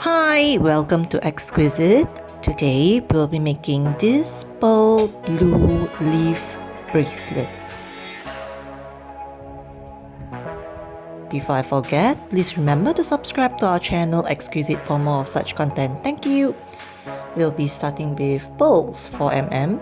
Hi, welcome to Xkweesit. Today we'll be making this pearl blue leaf bracelet. Before I forget, please remember to subscribe to our channel Xkweesit for more of such content. Thank you. We'll be starting with pearls 4 mm.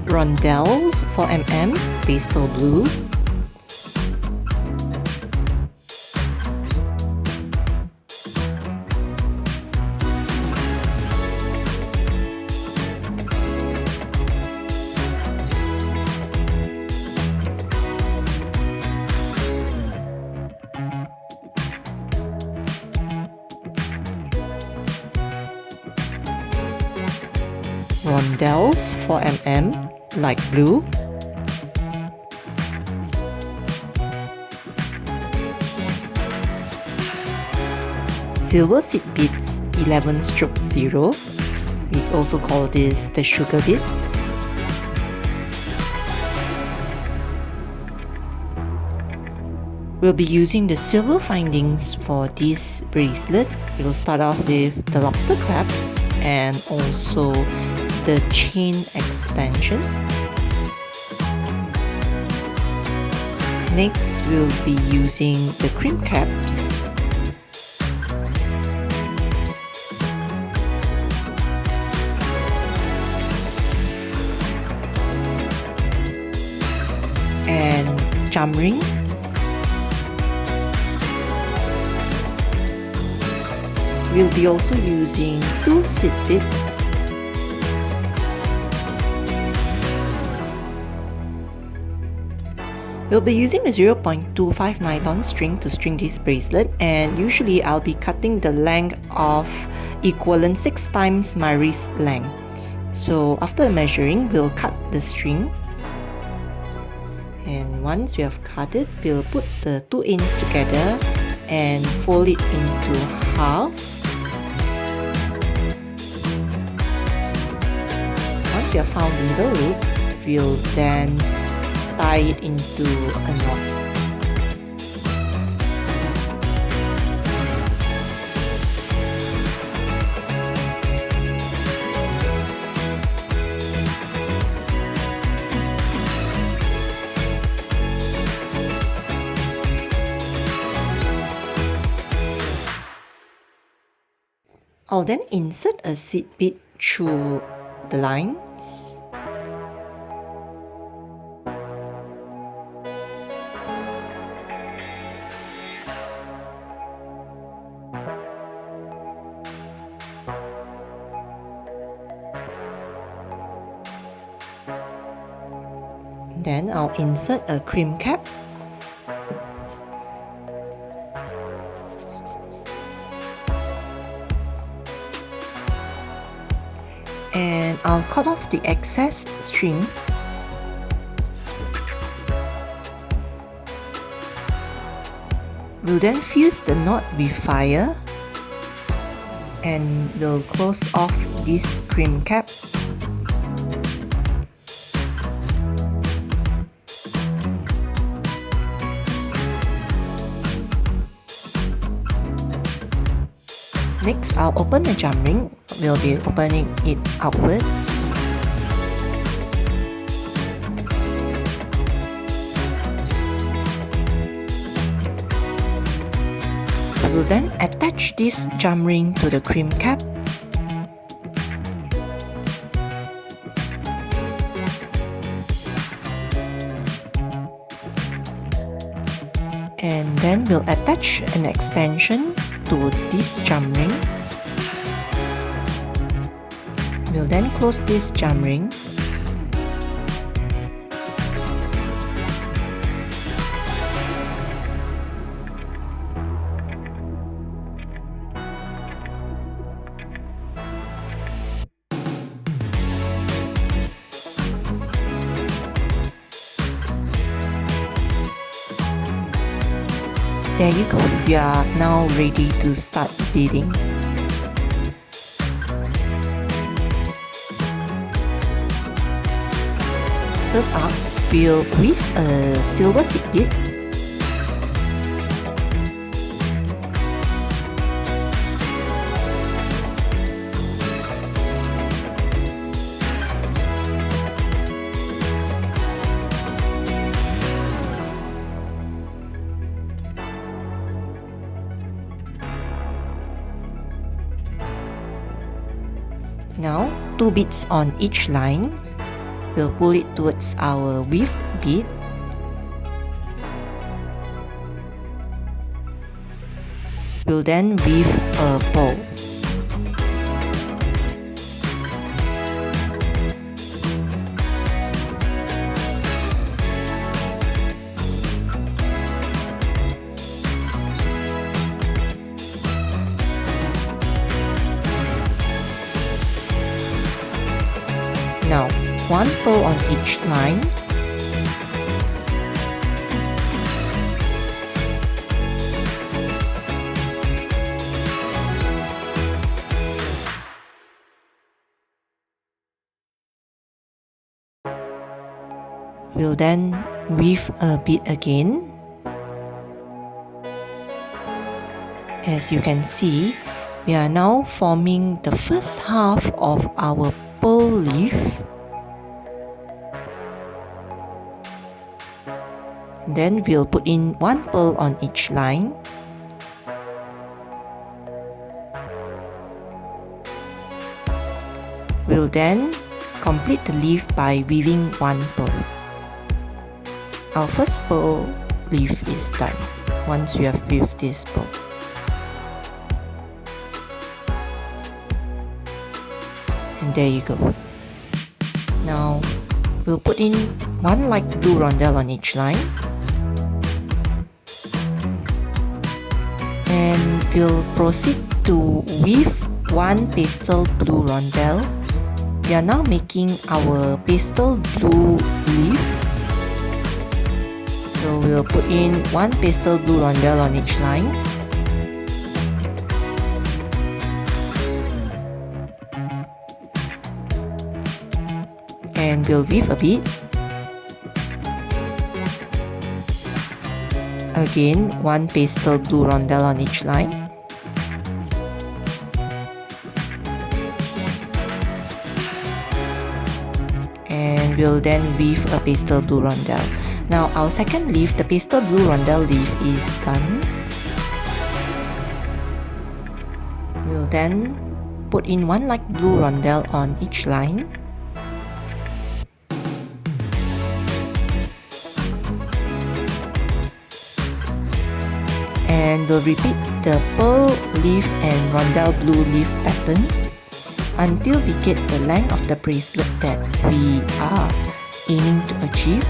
Rondelles 4 mm pastel blue, rondelles 4 mm light blue, silver seed beads 11/0. We also call this the sugar beads. We'll be using the silver findings for this bracelet. We'll start off with the lobster clasps and also the chain extension. Next, we'll be using the crimp caps. And jam rings. We'll be also using 2 seed beads. We'll be using the 0.25 nylon string to string this bracelet, and usually I'll be cutting the length of equivalent 6 times my wrist length. So after measuring, we'll cut the string. And once we have cut it, we'll put the 2 ends together and fold it into half. Once we have found the middle loop, we'll then tie it into a knot. I'll then insert a seed bead through the lines. Then I'll insert a crimp cap. And I'll cut off the excess string. We'll then fuse the knot with fire and we'll close off this crimp cap. Next, I'll open the jam ring. We'll be opening it outwards. We'll then attach this jam ring to the crimp cap. And then we'll attach an extension to this jam ring. We'll then close this jam ring. There you go, we are now ready to start beading. First up, we'll weave a silver seed bead. Now, 2 beads on each line. We'll pull it towards our weaved bead. We'll then weave a bow. Now, 1 pearl on each line. We'll then weave a bead again. As you can see, we are now forming the first half of our pearl leaf. Then we'll put in 1 pearl on each line. We'll then complete the leaf by weaving 1 pearl. Our first pearl leaf is done once we have weaved this pearl. And there you go. Now we'll put in 1 light blue rondelle on each line. And we'll proceed to weave 1 pastel blue rondelle. We are now making our pastel blue leaf. So we'll put in 1 pastel blue rondelle on each line. And we'll weave a bead. Again, 1 pastel blue rondelle on each line. And we'll then weave a pastel blue rondelle. Now our second leaf, the pastel blue rondelle leaf, is done. We'll then put in 1 light blue rondelle on each line. And we'll repeat the pearl leaf and rondelle blue leaf pattern until we get the length of the bracelet that we are aiming to achieve.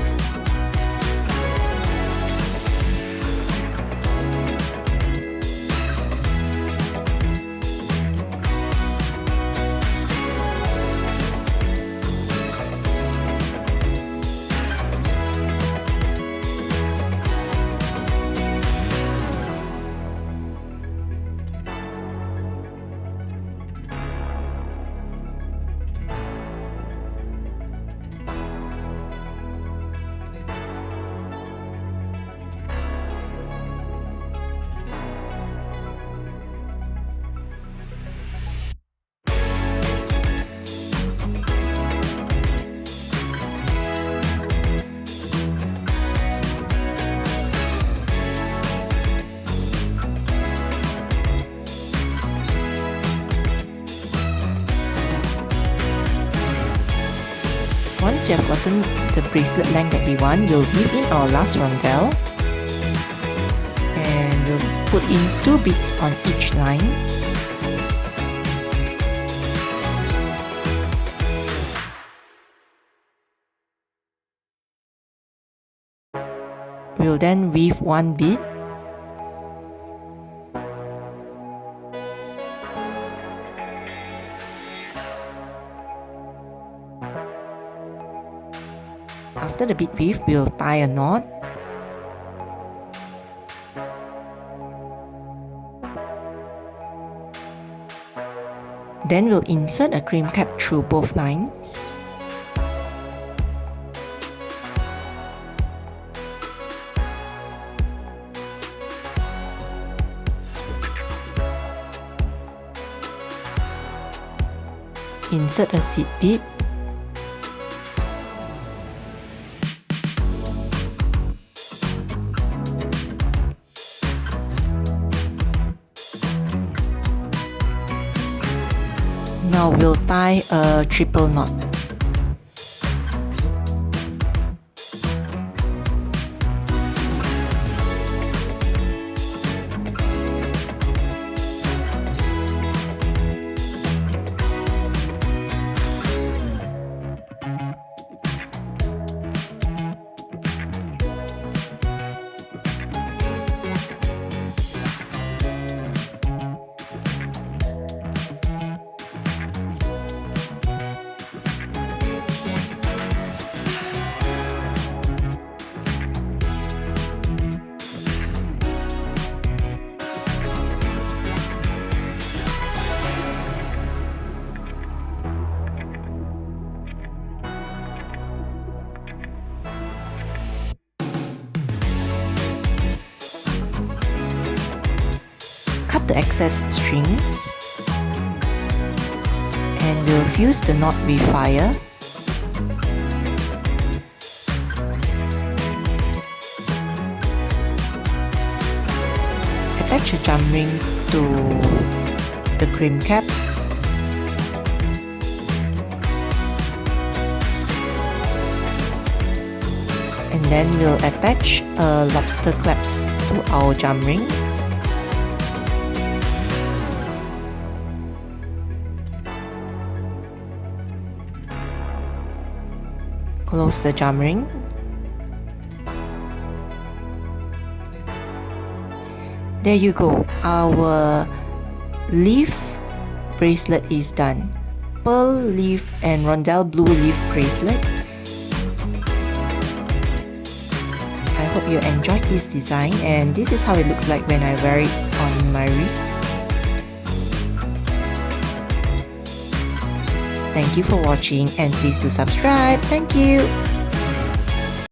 Once we have gotten the bracelet length that we want, we'll weave in our last rondelle. And we'll put in 2 beads on each line. We'll then weave 1 bead. After the bead weave, we'll tie a knot. Then we'll insert a crimp cap through both lines. Insert a seed bead. Now we'll tie a triple knot. Cut the excess strings and we'll fuse the knot with fire. Attach a jump ring to the crimp cap. And then we'll attach lobster clasps to our jump ring. Close the jump ring. There you go, our leaf bracelet is done. Pearl leaf and rondelle blue leaf bracelet. I hope you enjoyed this design, and this is how it looks like when I wear it on my wrist. Thank you for watching and please do subscribe. Thank you.